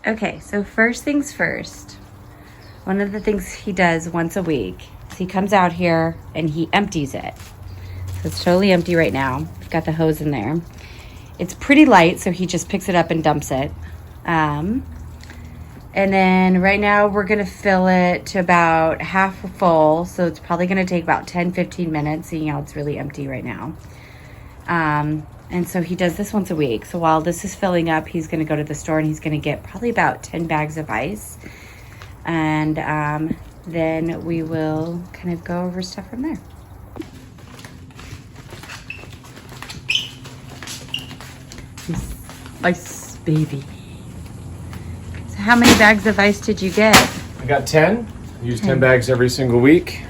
Okay, so first things first, one of the things he does once a week is he comes out here and he empties it. So it's totally empty right now. We've got the hose in there. It's pretty light, so he just picks it up and dumps it. And then right now we're gonna fill it to about half full, so it's probably gonna take about 10-15 minutes, seeing how it's really empty right now. And so he does this once a week. So while this is filling up, he's going to go to the store and he's going to get probably about 10 bags of ice. And then we will kind of go over stuff from there. Ice baby. So how many bags of ice did you get? I got 10. I use 10 bags every single week.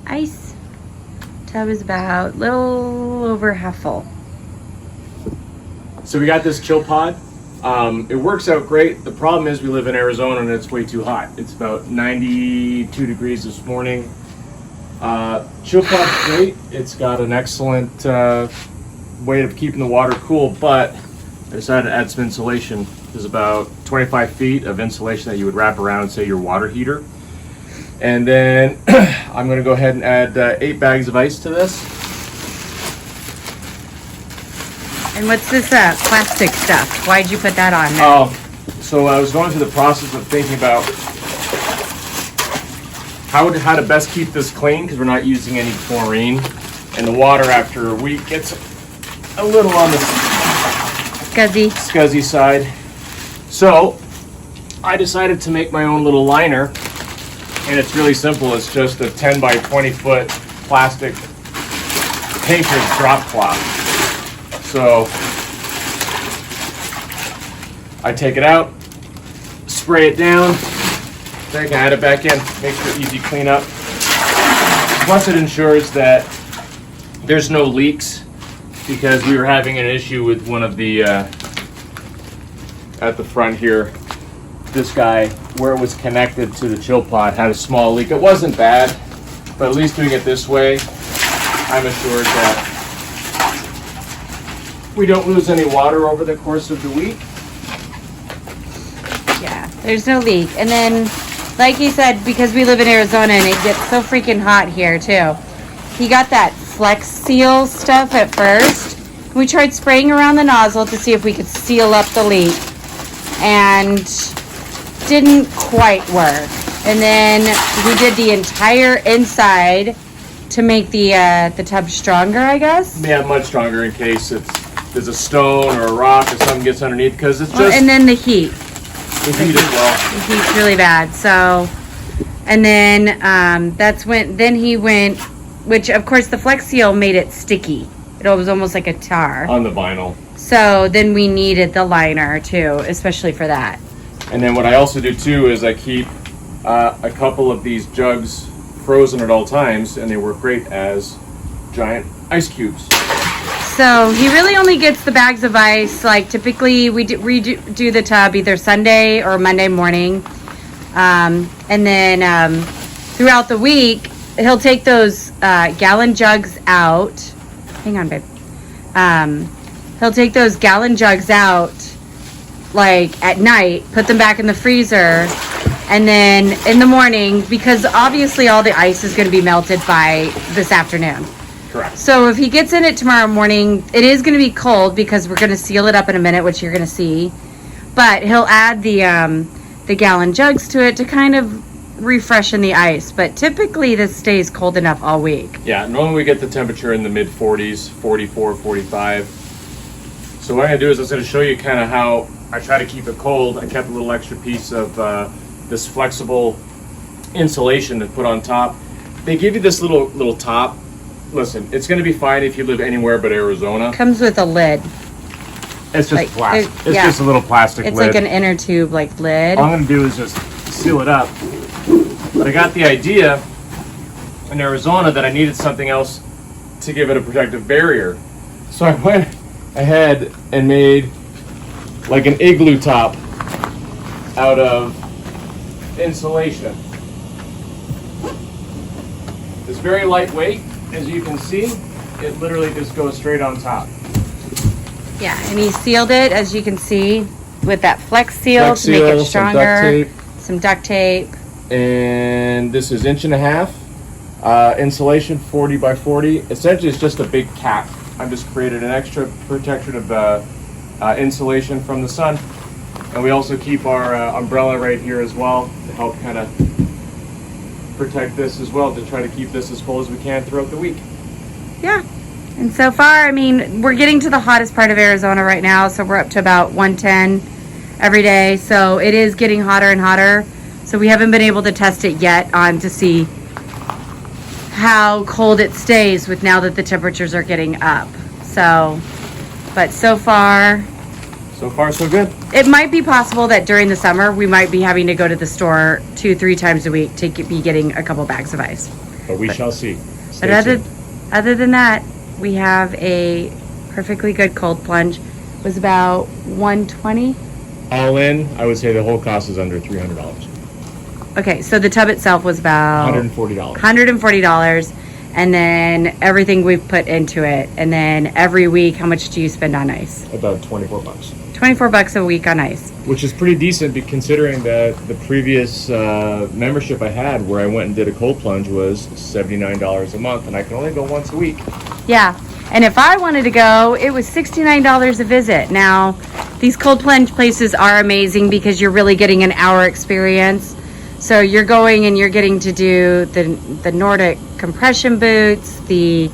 Ice tub is about a little over half full. So we got this chill pod. It works out great. The problem is we live in Arizona and it's way too hot. It's about 92 degrees this morning. Chill pod's great. It's got an excellent way of keeping the water cool, but I decided to add some insulation. There's about 25 feet of insulation that you would wrap around, say, your water heater. And then I'm going to go ahead and add 8 bags of ice to this. And what's this plastic stuff? Why'd you put that on there? Oh, so I was going through the process of thinking about how to best keep this clean, because we're not using any chlorine. And the water after a week gets a little on the scuzzy side. So I decided to make my own little liner. And it's really simple. It's just a 10 by 20 foot plastic painter's drop cloth. So I take it out, spray it down, then I can add it back in, makes for easy cleanup. Plus it ensures that there's no leaks, because we were having an issue with one of the, at the front here, this guy, where it was connected to the chill pod, had a small leak. It wasn't bad, but at least doing it this way, I'm assured that we don't lose any water over the course of the week. Yeah, there's no leak. And then, like he said, because we live in Arizona and it gets so freaking hot here too, he got that Flex Seal stuff at first. We tried spraying around the nozzle to see if we could seal up the leak, and didn't quite work. And then we did the entire inside to make the tub stronger, I guess. Yeah, much stronger in case there's a stone or a rock or something gets underneath, because it's just... Well, and then the heat. The heat as well. The heat's really bad. So, and then that's when, then he went, which of course the Flex Seal made it sticky. It was almost like a tar. On the vinyl. So then we needed the liner too, especially for that. And then what I also do too is I keep a couple of these jugs frozen at all times, and they work great as giant ice cubes. So he really only gets the bags of ice, like typically we do the tub either Sunday or Monday morning. And then throughout the week, he'll take those gallon jugs out. Hang on, babe. He'll take those gallon jugs out like at night, put them back in the freezer, and then in the morning, because obviously all the ice is going to be melted by this afternoon. Correct. So if he gets in it tomorrow morning, it is going to be cold because we're going to seal it up in a minute, which you're going to see. But he'll add the gallon jugs to it to kind of refreshen the ice. But typically this stays cold enough all week. Yeah, normally we get the temperature in the mid 40s, 44, 45. So what I'm going to do is I'm going to show you kind of how I try to keep it cold. I kept a little extra piece of this flexible insulation to put on top. They give you this little top. Listen, it's going to be fine if you live anywhere but Arizona. Comes with a lid. It's just like, plastic. It's yeah. just a little plastic It's lid. like an inner tube like lid. All I'm going to do is just seal it up. But I got the idea in Arizona that I needed something else to give it a protective barrier. So I went ahead and made like an igloo top out of insulation. It's very lightweight, as you can see. It literally just goes straight on top. Yeah, and he sealed it, as you can see, with that flex seal Flex to make seal, it stronger. some duct tape. And this is 1.5 inch. Insulation 40 by 40. Essentially, it's just a big cap. I've just created an extra protection of the insulation from the sun. And we also keep our umbrella right here as well to help kind of protect this as well, to try to keep this as cold as we can throughout the week. Yeah. And so far, I mean, we're getting to the hottest part of Arizona right now, so we're up to about 110 every day. So it is getting hotter and hotter. So we haven't been able to test it yet to see how cold it stays with now that the temperatures are getting up. So, but so far So good. it might be possible that during the summer we might be having to go to the store 2-3 times a week to be getting a couple bags of ice. But we shall see. But other than that, we have a perfectly good cold plunge. It was about $120. All in, I would say the whole cost is under $300. Okay, so the tub itself was about $140. $140, and then everything we've put into it, and then every week, how much do you spend on ice? About 24 bucks. 24 bucks a week on ice. Which is pretty decent, considering that the previous membership I had, where I went and did a cold plunge, was $79 a month, and I can only go once a week. Yeah, and if I wanted to go, it was $69 a visit. Now, these cold plunge places are amazing because you're really getting an hour experience. So you're going and you're getting to do the Nordic compression boots, the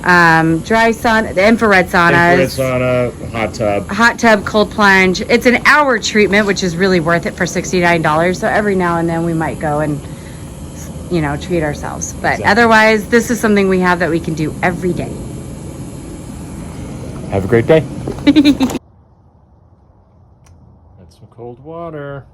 dry sauna, the infrared saunas. Infrared sauna, hot tub, cold plunge. It's an hour treatment, which is really worth it for $69. So every now and then we might go and, treat ourselves. But Exactly. Otherwise, this is something we have that we can do every day. Have a great day. That's some cold water.